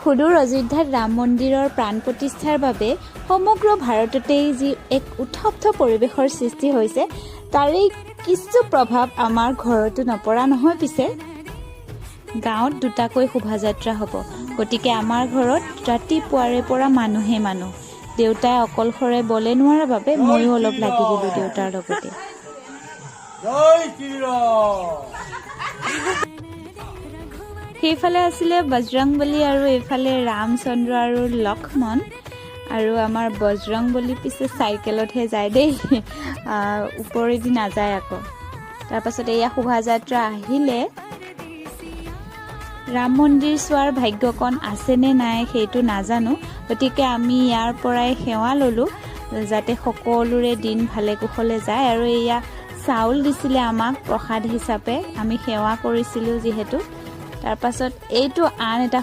সুদূৰ অযোধ্যাত ৰাম মন্দিৰৰ প্ৰাণ প্ৰতিষ্ঠাৰ বাবে সমগ্ৰ ভাৰততেই যি এক উত্তপ্ত পৰিৱেশৰ সৃষ্টি হৈছে তাৰেই কিছু প্ৰভাৱ আমাৰ ঘৰতো নপৰা নহয়। পিছে গাঁৱত দুটাকৈ শোভাযাত্ৰা হ'ব, গতিকে আমাৰ ঘৰত ৰাতিপুৱাৰে পৰা মানুহ। দেউতাই অকলশৰে বলে নোৱাৰাৰ বাবে ময়ো অলপ লাগি দিলোঁ দেউতাৰ লগতে। সেইফালে আছিলে বজৰংবলী আৰু এইফালে ৰামচন্দ্ৰ আৰু লক্ষ্মণ। আৰু আমাৰ বজৰংবলী পিছে চাইকেলতহে যায় দেই, ওপৰেদি নাযায় আকৌ। তাৰপাছত এয়া শোভাযাত্ৰা আহিলে। ৰাম মন্দিৰ চোৱাৰ ভাগ্যকণ আছেনে নাই সেইটো নাজানো, গতিকে আমি ইয়াৰ পৰাই সেৱা ল'লোঁ যাতে সকলোৰে দিন ভালে কুশলে যায়। আৰু এয়া চাউল দিছিলে আমাক প্ৰসাদ হিচাপে, আমি সেৱা কৰিছিলোঁ যিহেতু। তাৰপাছত এইটো আন এটা